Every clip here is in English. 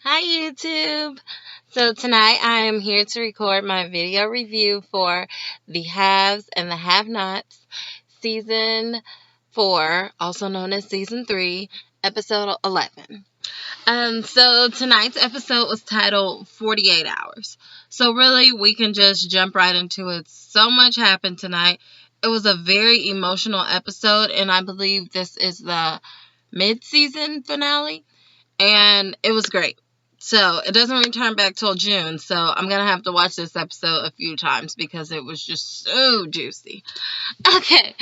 Hi YouTube! So tonight I am here to record my video review for The Haves and the Have-Nots, Season 4, also known as Season 3, Episode 11. So tonight's episode was titled 48 Hours. So really we can just jump right into it. So much happened tonight. It was a very emotional episode, and I believe this is the mid-season finale, and it was great. So it doesn't return back till June, so I'm gonna have to watch this episode a few times because it was just so juicy. Okay,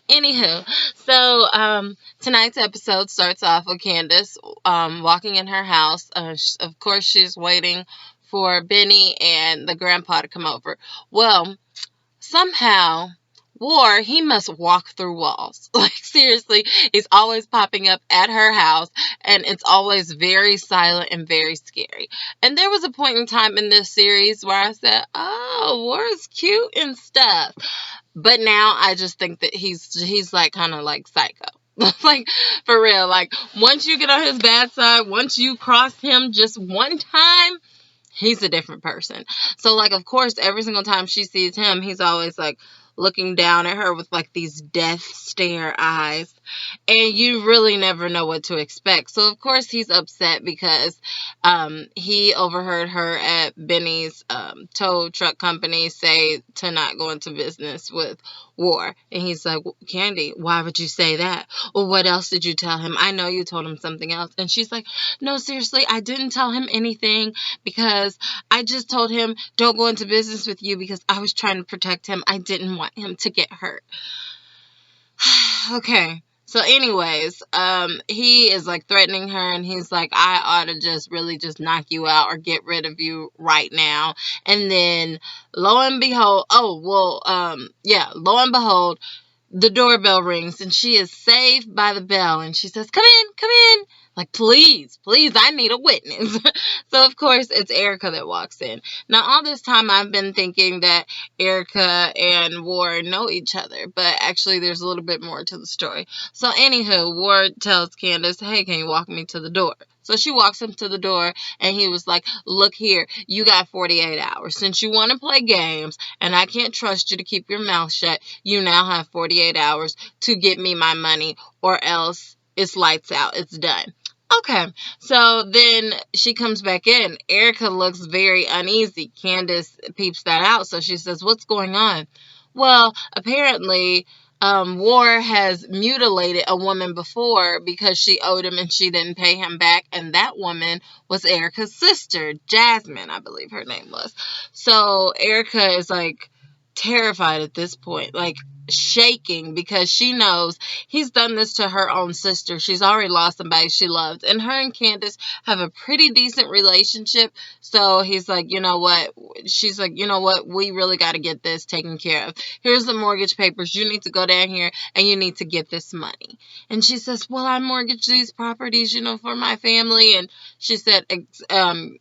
anywho, so tonight's episode starts off with Candace walking in her house. Of course, she's waiting for Benny and the grandpa to come over. Well, somehow he must walk through walls. Like, seriously, he's always popping up at her house, and it's always very silent and very scary. And there was a point in time in this series where I said, oh, War is cute and stuff. But now I just think that he's like kind of like psycho. Like, for real. Like, once you get on his bad side, once you cross him just one time, he's a different person. So, like, of course, every single time she sees him, he's always, like, looking down at her with, like, these death stare eyes. And you really never know what to expect. So, of course, he's upset because he overheard her at Benny's tow truck company say to not go into business with War. And he's like, Candy, why would you say that? Well, what else did you tell him? I know you told him something else. And she's like, no, seriously, I didn't tell him anything because I just told him don't go into business with you because I was trying to protect him. I didn't want him to get hurt. Okay. So anyways, he is like threatening her, and he's like, I ought to just really just knock you out or get rid of you right now. And then lo and behold, lo and behold, the doorbell rings, and she is saved by the bell, and she says, come in, come in. Like, please, please, I need a witness. So, of course, it's Erica that walks in. Now, all this time, I've been thinking that Erica and Ward know each other, but actually, there's a little bit more to the story. So, anywho, Ward tells Candace, hey, can you walk me to the door? So she walks him to the door, and he was like, look here, you got 48 hours. Since you want to play games, and I can't trust you to keep your mouth shut, you now have 48 hours to get me my money, or else it's lights out. It's done. Okay, so then she comes back in. Erica looks very uneasy. Candace peeps that out, so she says, what's going on? Well, apparently, War has mutilated a woman before because she owed him and she didn't pay him back, and that woman was Erica's sister, Jasmine, I believe her name was. So Erica is like terrified at this point, like shaking, because she knows he's done this to her own sister. She's already lost somebody she loves, and her and Candace have a pretty decent relationship. So he's like, you know what? She's like, you know what? We really got to get this taken care of. Here's the mortgage papers. You need to go down here and you need to get this money. And she says, well, I mortgaged these properties, for my family. And she said,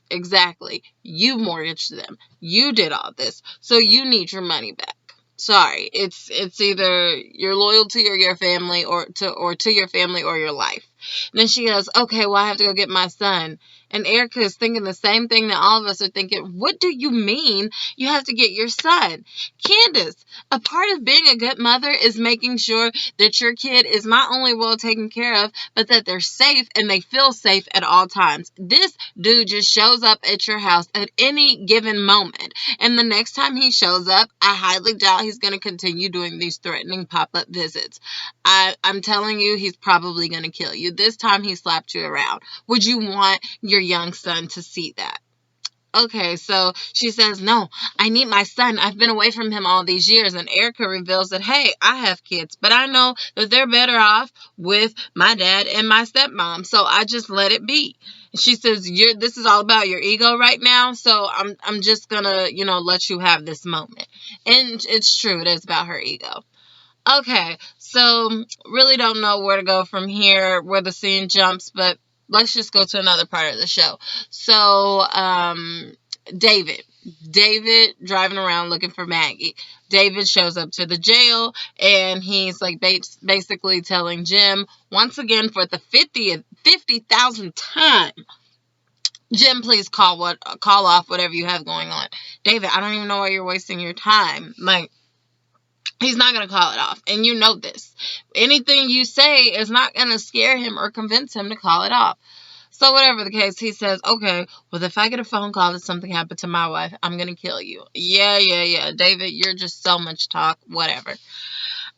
exactly. You mortgaged them. You did all this. So you need your money back. Sorry, it's either your loyalty or your family, or to your family or your life. And then she goes, okay, well, I have to go get my son. And Erica is thinking the same thing that all of us are thinking. What do you mean you have to get your son? Candace, a part of being a good mother is making sure that your kid is not only well taken care of, but that they're safe and they feel safe at all times. This dude just shows up at your house at any given moment. And the next time he shows up, I highly doubt he's going to continue doing these threatening pop-up visits. I'm telling you, he's probably going to kill you. This time he slapped you around. Would you want your young son to see that? Okay, so she says, no, I need my son. I've been away from him all these years. And Erica reveals that, hey, I have kids, but I know that they're better off with my dad and my stepmom. So I just let it be. She says, this is all about your ego right now. So I'm just gonna, let you have this moment. And it's true. It is about her ego. Okay, so really don't know where to go from here, where the scene jumps, but let's just go to another part of the show. So, David driving around looking for Maggie. David shows up to the jail, and he's like basically telling Jim once again for the 50,000th time Jen, please call off whatever you have going on. David, I don't even know why you're wasting your time. Like, he's not going to call it off. And you know this. Anything you say is not going to scare him or convince him to call it off. So whatever the case, he says, okay, well, if I get a phone call that something happened to my wife, I'm going to kill you. Yeah. David, you're just so much talk. Whatever.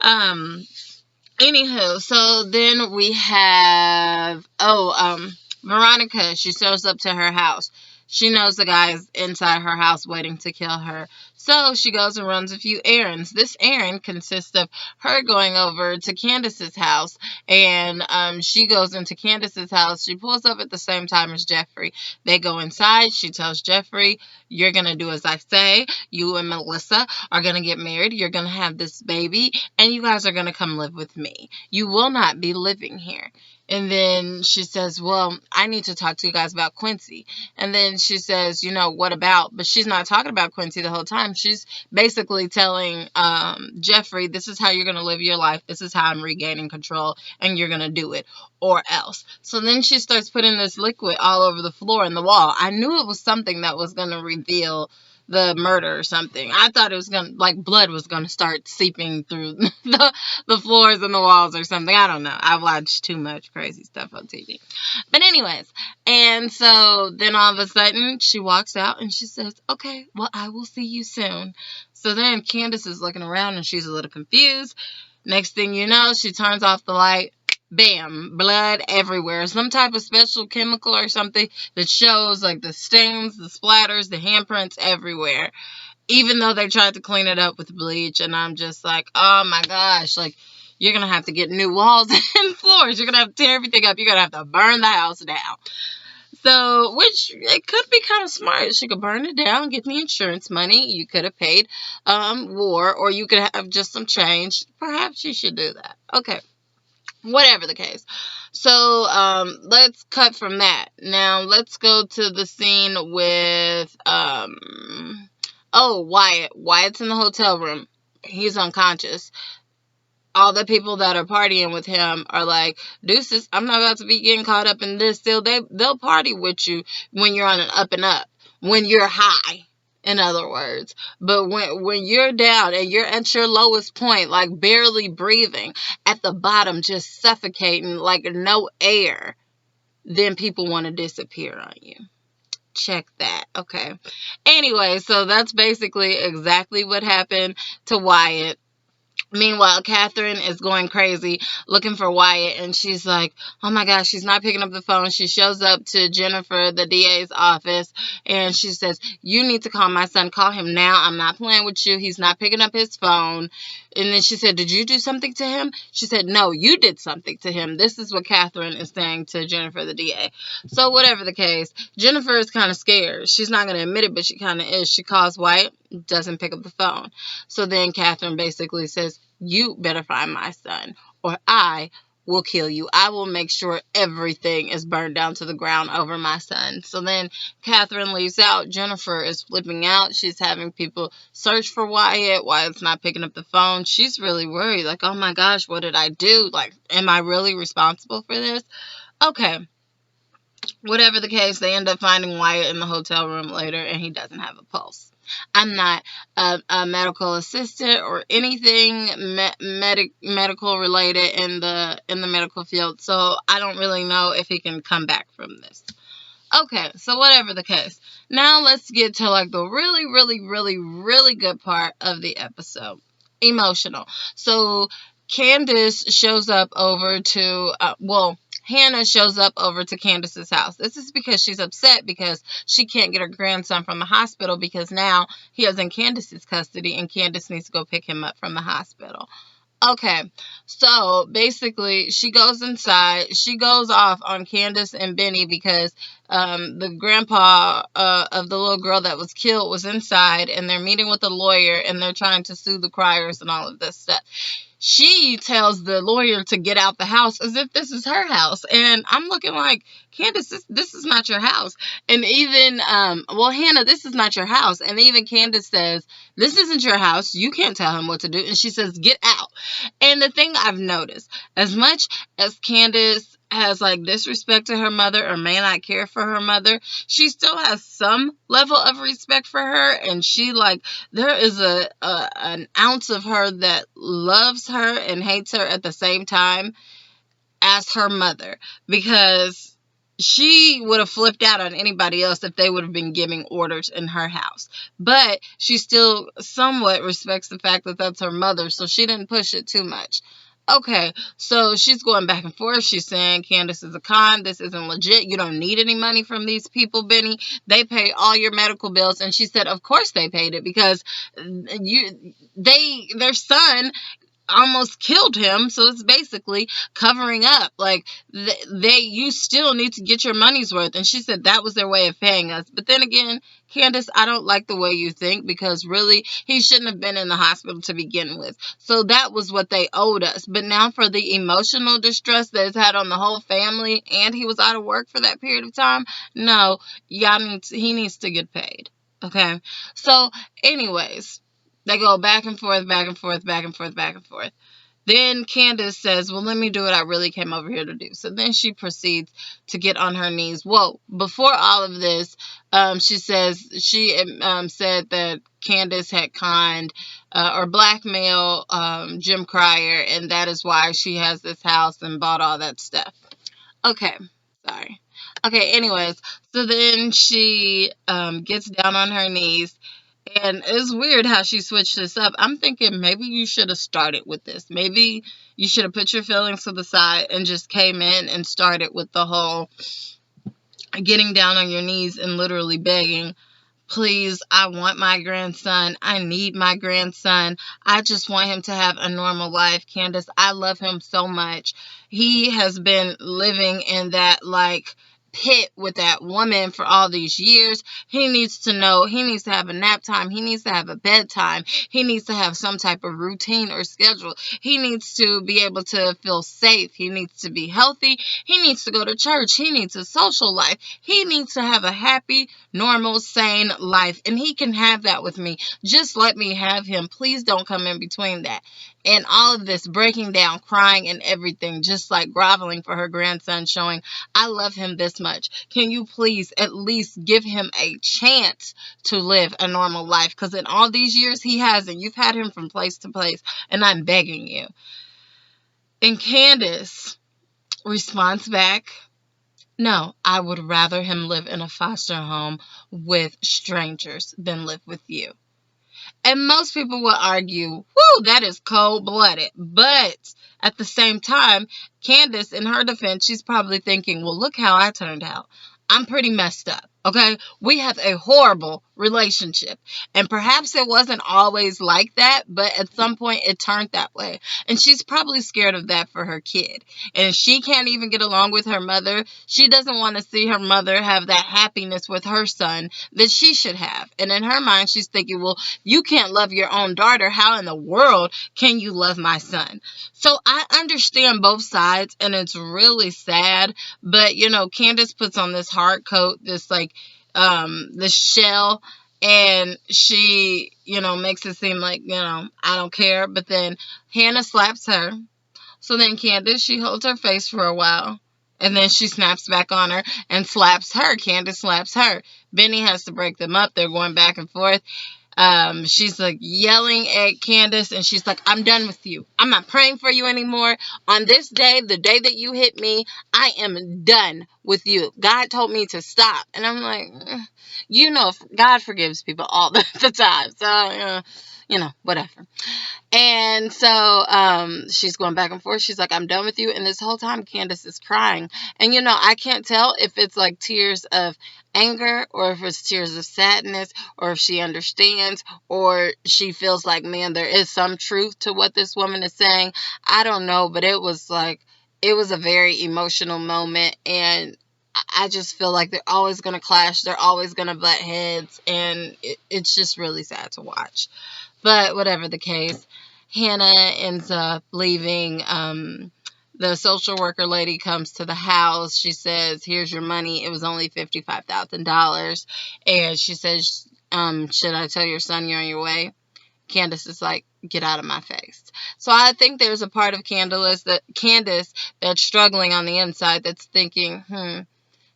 Anywho, so then we have, Veronica, she shows up to her house. She knows the guy's inside her house waiting to kill her. So she goes and runs a few errands. This errand consists of her going over to Candace's house, and she goes into Candace's house. She pulls up at the same time as Jeffrey. They go inside. She tells Jeffrey, you're going to do as I say. You and Melissa are going to get married. You're going to have this baby, and you guys are going to come live with me. You will not be living here. And then she says, well, I need to talk to you guys about Quincy. And then she says, what about? But she's not talking about Quincy the whole time. She's basically telling Jeffrey, this is how you're going to live your life. This is how I'm regaining control, and you're going to do it, or else. So then she starts putting this liquid all over the floor and the wall. I knew it was something that was going to reveal the murder or something. I thought it was blood was gonna start seeping through the floors and the walls or something. I don't know. I watched too much crazy stuff on TV. But anyways, and so then all of a sudden she walks out and she says, okay, well, I will see you soon. So then Candace is looking around and she's a little confused. Next thing you know, she turns off the light. Bam, blood everywhere. Some type of special chemical or something that shows like the stains, the splatters, the handprints everywhere. Even though they tried to clean it up with bleach, and I'm just like, oh my gosh, like, you're going to have to get new walls and floors. You're going to have to tear everything up. You're going to have to burn the house down. So, which, it could be kind of smart. She could burn it down, get the insurance money. You could have paid war, or you could have just some change. Perhaps you should do that. Okay. Whatever the case. So, let's cut from that. Now, let's go to the scene with, Wyatt. Wyatt's in the hotel room. He's unconscious. All the people that are partying with him are like, deuces, I'm not about to be getting caught up in this. They'll party with you when you're on an up and up. When you're high. In other words, but when you're down and you're at your lowest point, like barely breathing, at the bottom, just suffocating, like no air, then people want to disappear on you. Check that. Okay. Anyway, so that's basically exactly what happened to Wyatt. Meanwhile, Catherine is going crazy looking for Wyatt, and she's like, oh my gosh, she's not picking up the phone. She shows up to Jennifer, the DA's office, and she says, you need to call my son. Call him now. I'm not playing with you. He's not picking up his phone. And then she said, did you do something to him? She said, no, you did something to him. This is what Catherine is saying to Jennifer, the DA. So whatever the case, Jennifer is kind of scared. She's not going to admit it, but she kind of is. She calls Wyatt, doesn't pick up the phone. So then Catherine basically says, you better find my son, or I will kill you. I will make sure everything is burned down to the ground over my son. So then Catherine leaves out. Jennifer is flipping out. She's having people search for Wyatt. Wyatt's not picking up the phone. She's really worried. Like, oh my gosh, what did I do? Like, am I really responsible for this? Okay. Whatever the case, they end up finding Wyatt in the hotel room later, and he doesn't have a pulse. I'm not a medical assistant or anything medical related in the medical field, so I don't really know if he can come back from this. Okay, so whatever the case. Now let's get to like the really, really, really, really good part of the episode. Emotional. So Candace shows up over to, Hanna shows up over to Candace's house. This is because she's upset because she can't get her grandson from the hospital because now he is in Candace's custody and Candace needs to go pick him up from the hospital. Okay, so basically she goes inside. She goes off on Candace and Benny because the grandpa of the little girl that was killed was inside and they're meeting with a lawyer and they're trying to sue the criers and all of this stuff. She tells the lawyer to get out the house as if this is her house. And I'm looking like, Candace, this is not your house. And even, Hanna, this is not your house. And even Candace says, this isn't your house. You can't tell him what to do. And she says, get out. And the thing I've noticed, as much as Candace has like disrespect to her mother or may not care for her mother, she still has some level of respect for her, and she like there is an ounce of her that loves her and hates her at the same time as her mother, because she would have flipped out on anybody else if they would have been giving orders in her house. But she still somewhat respects the fact that that's her mother, so she didn't push it too much. Okay, so she's going back and forth. She's saying Candace is a con. This isn't legit. You don't need any money from these people, Benny. They pay all your medical bills. And she said, of course they paid it, because their son almost killed him, so it's basically covering up. Like, you still need to get your money's worth. And she said that was their way of paying us. But then again, Candace, I don't like the way you think, because really he shouldn't have been in the hospital to begin with. So that was what they owed us. But now for the emotional distress that it's had on the whole family, and he was out of work for that period of time, no, he needs to get paid. Okay, so anyways, they go back and forth, back and forth, back and forth, back and forth. Then Candace says, well, let me do what I really came over here to do. So then she proceeds to get on her knees. Whoa, before all of this, she says she said that Candace had conned or blackmailed Jim Cryer, and that is why she has this house and bought all that stuff. Okay, sorry. Okay, anyways, so then she gets down on her knees. And it's weird how she switched this up. I'm thinking maybe you should have started with this. Maybe you should have put your feelings to the side and just came in and started with the whole getting down on your knees and literally begging, please, I want my grandson. I need my grandson. I just want him to have a normal life. Candace, I love him so much. He has been living in that like pit with that woman for all these years. He needs to know he needs to have a nap time. He needs to have a bedtime. He needs to have some type of routine or schedule. He needs to be able to feel safe. He needs to be healthy. He needs to go to church. He needs a social life. He needs to have a happy, normal, sane life. And he can have that with me. Just let me have him. Please don't come in between that. And all of this breaking down, crying and everything, just like groveling for her grandson, showing I love him this much. Can you please at least give him a chance to live a normal life? Because in all these years, he hasn't. You've had him from place to place, and I'm begging you. And Candace responds back, no, I would rather him live in a foster home with strangers than live with you. And most people will argue, whoo, that is cold-blooded. But at the same time, Candace, in her defense, she's probably thinking, well, look how I turned out. I'm pretty messed up, okay? We have a horrible relationship. And perhaps it wasn't always like that, but at some point it turned that way. And she's probably scared of that for her kid. And she can't even get along with her mother. She doesn't want to see her mother have that happiness with her son that she should have. And in her mind, she's thinking, well, you can't love your own daughter. How in the world can you love my son? So I understand both sides, and it's really sad. But, you know, Candace puts on this hard coat, this like, this shell, and she, you know, makes it seem like, you know, I don't care. But then Hanna slaps her. So then Candace, she holds her face for a while. And then she snaps back on her and slaps her. Candace slaps her. Benny has to break them up. They're going back and forth. She's like yelling at Candace, and she's like, I'm done with you. I'm not praying for you anymore. On this day, the day that you hit me, I am done with you. God told me to stop. And I'm like, you know, God forgives people all the time. So, you know, whatever. And so she's going back and forth. She's like, I'm done with you. And this whole time, Candace is crying. And, you know, I can't tell if it's like tears of anger or if it's tears of sadness or if she understands or she feels like, man, there is some truth to what this woman is saying. I don't know, but it was a very emotional moment. And I just feel like they're always going to clash. They're always going to butt heads. And it's just really sad to watch. But whatever the case, Hanna ends up leaving. The social worker lady comes to the house. She says, here's your money. It was only $55,000. And she says, should I tell your son you're on your way? Candace is like, get out of my face. So I think there's a part of Candace that's struggling on the inside, that's thinking,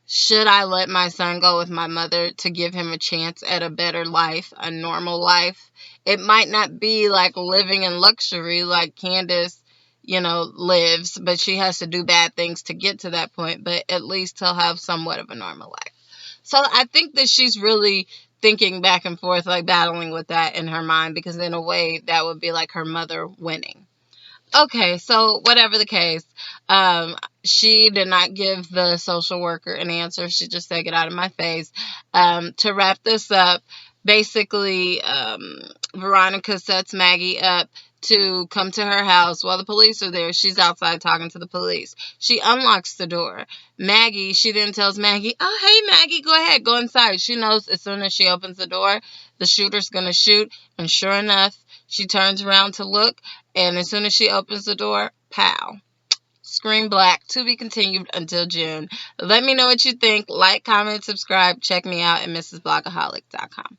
should I let my son go with my mother to give him a chance at a better life, a normal life? It might not be like living in luxury like Candace, lives, but she has to do bad things to get to that point, but at least he'll have somewhat of a normal life. So I think that she's really thinking back and forth, like battling with that in her mind, because in a way that would be like her mother winning. Okay, so whatever the case, she did not give the social worker an answer. She just said, get out of my face. To wrap this up, basically, Veronica sets Maggie up to come to her house while the police are there. She's outside talking to the police. She unlocks the door. She then tells Maggie, oh, hey, Maggie, go ahead, go inside. She knows as soon as she opens the door, the shooter's going to shoot. And sure enough, she turns around to look. And as soon as she opens the door, pow. Screen black. To be continued until June. Let me know what you think. Like, comment, subscribe. Check me out at mrsblogaholic.com.